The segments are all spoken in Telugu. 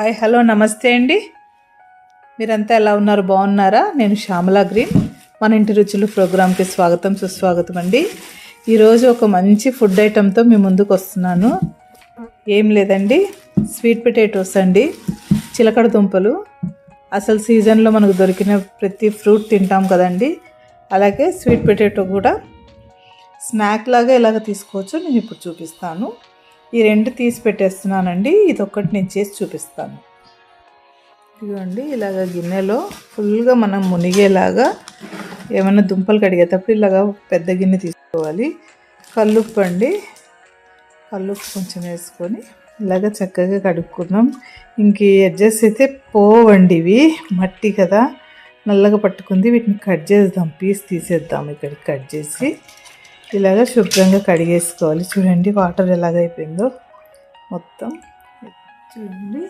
హాయ్ హలో నమస్తే అండి. మీరంతా ఎలా ఉన్నారు? బాగున్నారా? నేను శ్యామలా గ్రీన్, మన ఇంటి రుచులు ప్రోగ్రామ్కి స్వాగతం సుస్వాగతం అండి. ఈరోజు ఒక మంచి ఫుడ్ ఐటెంతో మీ ముందుకు వస్తున్నాను. ఏం లేదండి, స్వీట్ పొటాటోస్ అండి, చిలకడ దుంపలు. అసలు సీజన్లో మనకు దొరికిన ప్రతి ఫ్రూట్ తింటాం కదండి, అలాగే స్వీట్ పొటాటో కూడా స్నాక్ లాగా ఎలాగ తీసుకోవచ్చో నేను ఇప్పుడు చూపిస్తాను. ఈ రెండు తీసి పెట్టేస్తున్నానండి, ఇదొక్కటి నేను చేసి చూపిస్తాను. ఇదిగోండి, ఇలాగ గిన్నెలో ఫుల్గా మనం మునిగేలాగా ఏమైనా దుంపలు కడిగేటప్పుడు ఇలాగ పెద్ద గిన్నె తీసుకోవాలి. కల్లుప్పు అండి, కల్లుప్పు కొంచెం వేసుకొని ఇలాగ చక్కగా కడుక్కుందాం. ఇంక ఎడ్జెస్ అయితే పోవండి, ఇవి మట్టి కదా, నల్లగా పట్టుకుంది. వీటిని కట్ చేద్దాం, పీస్ తీసేద్దాం. ఇక్కడికి కట్ చేసి ఇలాగ శుభ్రంగా కడిగేసుకోవాలి. చూడండి వాటర్ ఎలాగైపోయిందో మొత్తం. చూడండి,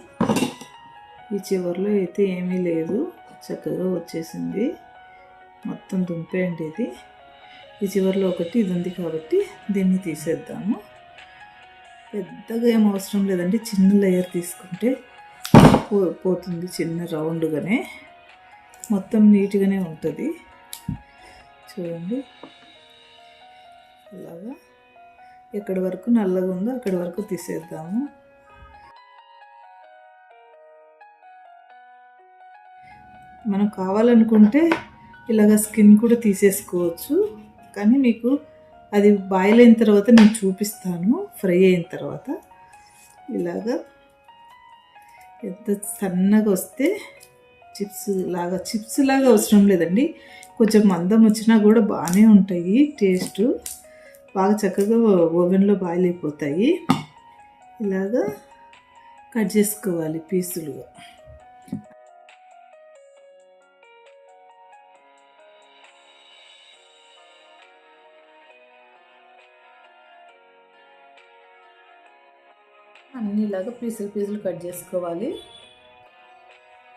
ఈ చివర్లో అయితే ఏమీ లేదు, చక్కగా వచ్చేసింది. మొత్తం దుంపేయండి ఇది. ఈ చివర్లో ఒకటి ఇది ఉంది కాబట్టి దీన్ని తీసేద్దాము. పెద్దగా ఏం అవసరం లేదండి, చిన్న లేయర్ తీసుకుంటే పోతుంది, చిన్న రౌండ్గానే మొత్తం నీట్గానే ఉంటుంది. చూడండి, అలాగా ఎక్కడి వరకు నల్లగా ఉందో అక్కడి వరకు తీసేద్దాము. మనం కావాలనుకుంటే ఇలాగ స్కిన్ కూడా తీసేసుకోవచ్చు, కానీ మీకు అది బాయిల్ అయిన తర్వాత నేను చూపిస్తాను. ఫ్రై అయిన తర్వాత ఇలాగా ఎంత సన్నగా వస్తే చిప్స్ లాగా అవసరం లేదండి, కొంచెం మందం వచ్చినా కూడా బాగానే ఉంటాయి. టేస్ట్ బాగా చక్కగా ఓవెన్లో బాయిల్ అయిపోతాయి. ఇలాగా కట్ చేసుకోవాలి పీసులుగా. అన్నీ ఇలాగా పీసులు కట్ చేసుకోవాలి.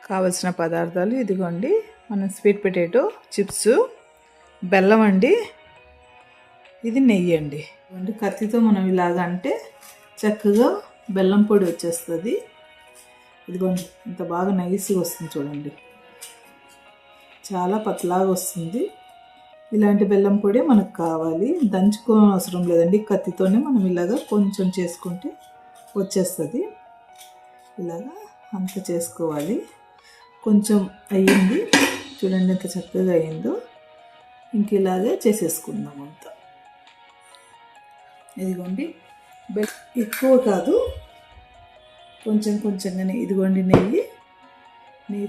కావలసిన పదార్థాలు ఇదిగోండి, మన స్వీట్ పొటాటో చిప్స్, బెల్లం అండి, ఇది నెయ్యి అండి. కత్తితో మనం ఇలాగ అంటే చక్కగా బెల్లం పొడి వచ్చేస్తుంది. ఇదిగోండి, ఇంత బాగా నైస్గా వస్తుంది చూడండి, చాలా పతలాగా వస్తుంది. ఇలాంటి బెల్లం పొడి మనకు కావాలి, దంచుకోని అవసరం లేదండి, కత్తితోనే మనం ఇలాగ కొంచెం చేసుకుంటే వచ్చేస్తుంది. ఇలాగా అంత చేసుకోవాలి. కొంచెం అయ్యింది చూడండి, ఎంత చక్కగా అయ్యిందో. ఇంక ఇలాగే చేసేసుకుందాం అంతా. ఇదిగోండి, ఎక్కువ కాదు, కొంచెంగానే. ఇదిగోండి నెయ్యి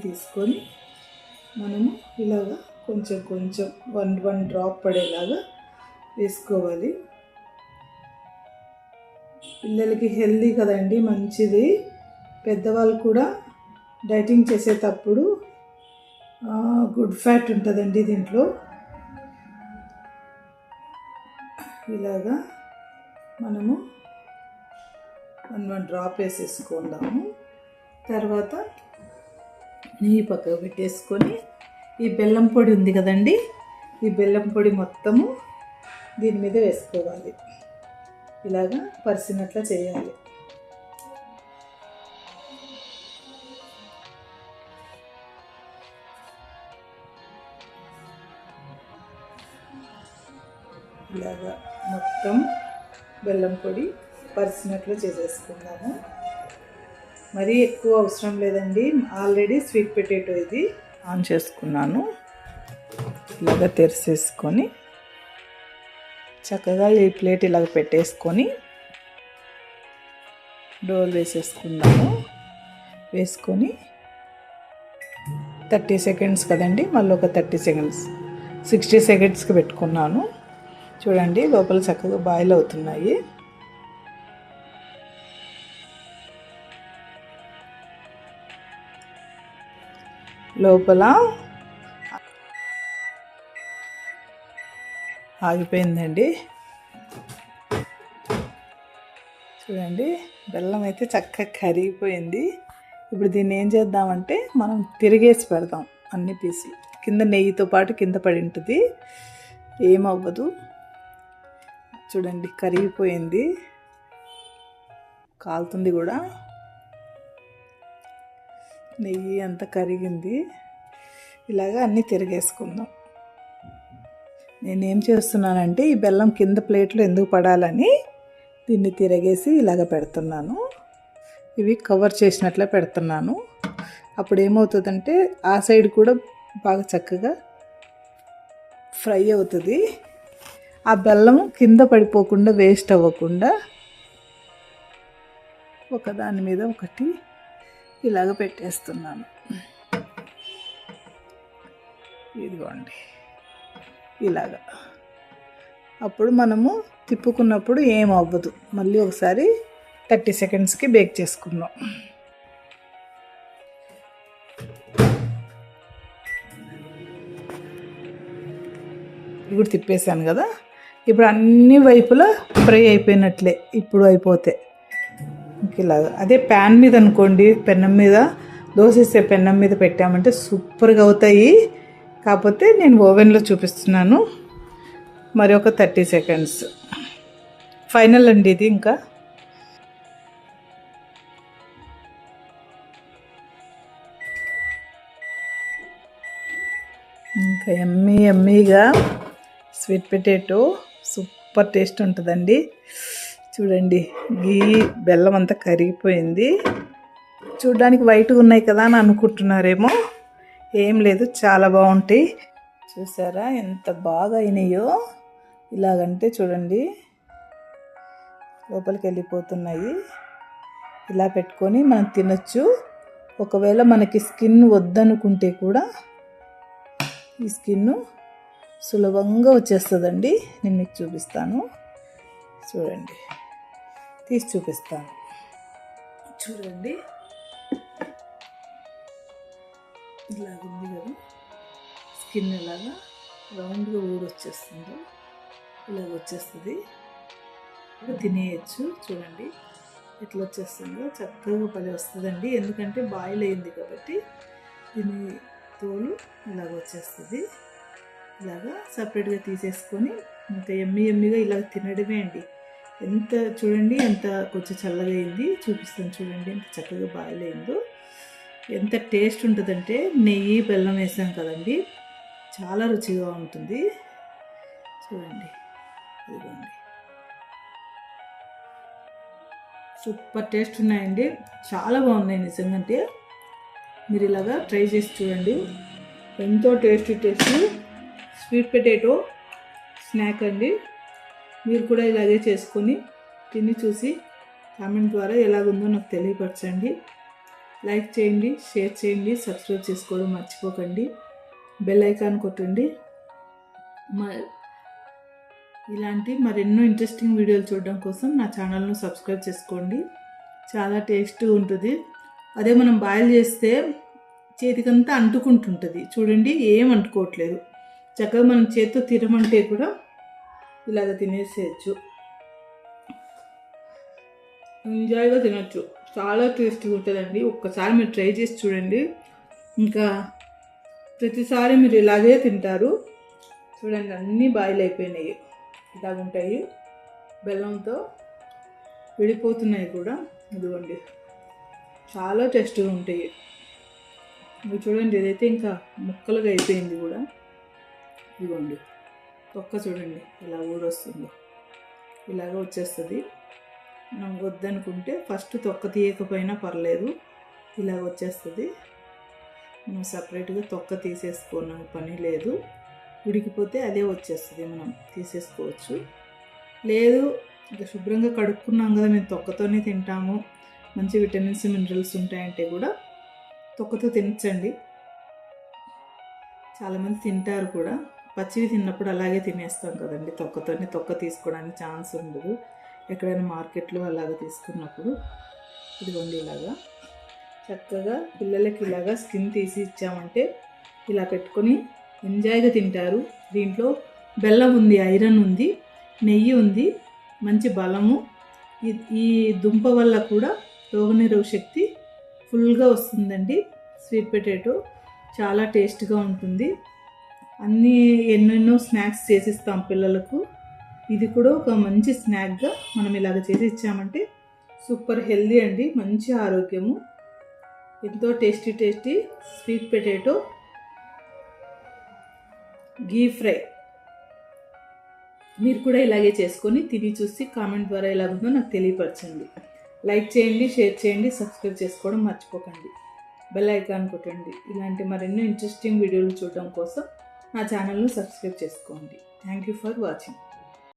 తీసుకొని మనము ఇలాగా కొంచెం వన్ డ్రాప్ పడేలాగా వేసుకోవాలి. పిల్లలకి హెల్దీ కదండి, మంచిది. పెద్దవాళ్ళు కూడా డైటింగ్ చేసేటప్పుడు గుడ్ ఫ్యాట్ ఉంటుందండి దీంట్లో. ఇలాగా మనము వన్ డ్రాప్ వేసేసుకుందాము. తర్వాత నెయ్యి పక్కకు పెట్టేసుకొని ఈ బెల్లం పొడి ఉంది కదండి, ఈ బెల్లం పొడి మొత్తము దీని మీద వేసుకోవాలి. ఇలాగా పరిసినట్లా చేయాలి. ఇలాగా మొత్తం బెల్లం పొడి పరిసినట్లు చేసేసుకుందాము. మరీ ఎక్కువ అవసరం లేదండి, ఆల్రెడీ స్వీట్ పొటాటో ఇది ఆన్ చేసుకున్నాను. ఇలాగ తెరిసేసుకొని చక్కగా ఈ ప్లేట్ ఇలాగ పెట్టేసుకొని డోర్ వేసేసుకుందాము. వేసుకొని 30 సెకండ్స్ కదండి, మళ్ళీ ఒక 30 సెకండ్స్ 60 సెకండ్స్కి పెట్టుకున్నాను. చూడండి, లోపల చక్కగా బాయిల్ అవుతున్నాయి. లోపల ఆగిపోయిందండి. చూడండి, బెల్లం అయితే చక్కగా కరిగిపోయింది. ఇప్పుడు దీన్ని ఏం చేద్దామంటే మనం తిరిగేసి పెడదాం అన్ని పీసులు. కింద నెయ్యితో పాటు కింద పడి ఉంటుంది, ఏమవ్వదు. చూడండి, కరిగిపోయింది, కాలుతుంది కూడా. నెయ్యి అంతా కరిగింది. ఇలాగ అన్నీ తిరిగేసుకుందాం. నేనేం చేస్తున్నానంటే ఈ బెల్లం కింద ప్లేట్లో ఎందుకు పడాలని దీన్ని తిరగేసి ఇలాగ పెడుతున్నాను. ఇవి కవర్ చేసినట్లే పెడుతున్నాను. అప్పుడు ఏమవుతుందంటే ఆ సైడ్ కూడా బాగా చక్కగా ఫ్రై అవుతుంది. ఆ బెల్లం కింద పడిపోకుండా వేస్ట్ అవ్వకుండా ఒకదాని మీద ఒకటి ఇలాగ పెట్టేస్తున్నాను. ఇదిగోండి ఇలాగా. అప్పుడు మనము తిప్పుకున్నప్పుడు ఏం అవ్వదు. మళ్ళీ ఒకసారి 30 సెకండ్స్కి బేక్ చేసుకుందాం. ఇది కూడా తిప్పేసాను కదా. ఇప్పుడు అన్ని వైపులా ఫ్రై అయిపోయినట్లే. ఇప్పుడు అయిపోతే ఇలాగా. అదే ప్యాన్ మీద అనుకోండి, పెన్నం మీద దోశ వేసే పెన్నం మీద పెట్టామంటే సూపర్గా అవుతాయి. కాకపోతే నేను ఓవెన్లో చూపిస్తున్నాను. మరి ఒక 30 సెకండ్స్ ఫైనల్ అండి ఇది. ఇంకా ఎమ్మీగా స్వీట్ పొటాటో సూపర్ టేస్ట్ ఉంటుందండి. చూడండి, గీ బెల్లం అంతా కరిగిపోయింది. చూడడానికి వైట్గా ఉన్నాయి కదా అని అనుకుంటున్నారేమో. ఏం లేదు, చాలా బాగుంటాయి. చూసారా ఎంత బాగా అయినాయో. ఇలాగంటే చూడండి లోపలికి వెళ్ళిపోతున్నాయి. ఇలా పెట్టుకొని మనం తినచ్చు. ఒకవేళ మనకి స్కిన్ వద్దనుకుంటే కూడా ఈ స్కిన్ సులభంగా వచ్చేస్తుందండి. నేను మీకు చూపిస్తాను. చూడండి, తీసి చూపిస్తాను. చూడండి ఇలాగ ఉంది కదా, స్కిన్ ఎలాగా రౌండ్గా ఊడొచ్చేస్తుందో ఇలాగ వచ్చేస్తుంది. తినేయచ్చు. చూడండి ఎట్లా వచ్చేస్తుందో, చక్కగా పని వస్తుందండి. ఎందుకంటే బాయిల్ అయింది కాబట్టి దీని తోలు ఇలాగ వచ్చేస్తుంది. ఇలాగా సపరేట్గా తీసేసుకొని ఇంకా ఎమ్మిగా ఇలాగ తినడమే అండి. ఎంత చూడండి ఎంత కొంచెం చల్లగా అయింది. చూపిస్తాను చూడండి ఎంత చక్కగా బాయిల్ అయిందో. ఎంత టేస్ట్ ఉంటుందంటే నెయ్యి బెల్లం వేసాం కదండి, చాలా రుచిగా ఉంటుంది. చూడండి ఇదిగోండి, సూపర్ టేస్ట్ ఉన్నాయండి. చాలా బాగున్నాయి నిజంగా. మీరు ఇలాగా ట్రై చేసి చూడండి. ఎంతో టేస్టీ స్వీట్ పొటాటో స్నాక్ అండి. మీరు కూడా ఇలాగే చేసుకొని తిని చూసి కామెంట్ ద్వారా ఎలాగుందో నాకు తెలియపరచండి. లైక్ చేయండి, షేర్ చేయండి, సబ్స్క్రైబ్ చేసుకోవడం మర్చిపోకండి. బెల్ ఐకాన్ కొట్టండి. ఇలాంటి మరెన్నో ఇంట్రెస్టింగ్ వీడియోలు చూడడం కోసం నా ఛానల్ను సబ్స్క్రైబ్ చేసుకోండి. చాలా టేస్ట్గా ఉంటుంది. అదే మనం బాయిల్ చేస్తే చేతికంతా అంటుకుంటుంటుంది. చూడండి ఏం అంటుకోవట్లేదు. చక్కగా మనం చేతితో తినమంటే కూడా ఇలాగ తినేసేయచ్చు. ఎంజాయ్గా తినచ్చు. చాలా టేస్టీగా ఉంటుందండి. ఒక్కసారి మీరు ట్రై చేసి చూడండి. ఇంకా ప్రతిసారి మీరు ఇలాగే తింటారు. చూడండి అన్నీ బాయిల్ అయిపోయినాయి. ఇలాగుంటాయి. బెల్లంతో విడిపోతున్నాయి కూడా. ఇదిగోండి చాలా టేస్ట్గా ఉంటాయి. మీరు చూడండి ఇదైతే ఇంకా ముక్కలుగా అయిపోయింది కూడా. ఇదిగోండి తొక్క చూడండి ఇలా ఊడొస్తుందో. ఇలాగ వచ్చేస్తుంది. మనం వద్దనుకుంటే ఫస్ట్ తొక్క తీయకపోయినా పర్లేదు, ఇలాగ వచ్చేస్తుంది. మనం సపరేట్గా తొక్క తీసేసుకున్న పని లేదు. ఉడికిపోతే అదే వచ్చేస్తుంది, మనం తీసేసుకోవచ్చు. లేదు ఇంకా శుభ్రంగా కడుక్కున్నాం కదా, మేము తొక్కతోనే తింటాము, మంచి విటమిన్స్ మినరల్స్ ఉంటాయంటే కూడా తొక్కతో తినచ్చండి. చాలామంది తింటారు కూడా. పచ్చివి తిన్నప్పుడు అలాగే తినేస్తాం కదండి తొక్కతోనే. తొక్క తీసుకోవడానికి ఛాన్స్ ఉండదు ఎక్కడైనా మార్కెట్లో అలాగ తీసుకున్నప్పుడు. ఇదిగోండి ఇలాగా చక్కగా పిల్లలకి ఇలాగా స్కిన్ తీసి ఇచ్చామంటే ఇలా పెట్టుకొని ఎంజాయ్గా తింటారు. దీంట్లో బెల్లం ఉంది, ఐరన్ ఉంది, నెయ్యి ఉంది, మంచి బలము. ఈ దుంప వల్ల కూడా రోగనిరోధక శక్తి ఫుల్గా వస్తుందండి. స్వీట్ పొటాటో చాలా టేస్ట్గా ఉంటుంది. అన్నీ ఎన్నెన్నో స్నాక్స్ చేసిస్తాం పిల్లలకు. ఇది కూడా ఒక మంచి స్నాక్గా మనం ఇలాగ చేసి ఇచ్చామంటే సూపర్ హెల్దీ అండి, మంచి ఆరోగ్యము. ఎంతో టేస్టీ స్వీట్ పొటాటో గీ ఫ్రై. మీరు కూడా ఇలాగే చేసుకొని తిని చూసి కామెంట్ ద్వారా ఎలా ఉందో నాకు తెలియపరచండి. లైక్ చేయండి, షేర్ చేయండి, సబ్స్క్రైబ్ చేసుకోవడం మర్చిపోకండి. బెల్ ఐకాన్ కొట్టండి. ఇలాంటి మరెన్నో ఇంట్రెస్టింగ్ వీడియోలు చూడడం కోసం నా ఛానల్ను సబ్స్క్రైబ్ చేసుకోండి. Thank you for watching.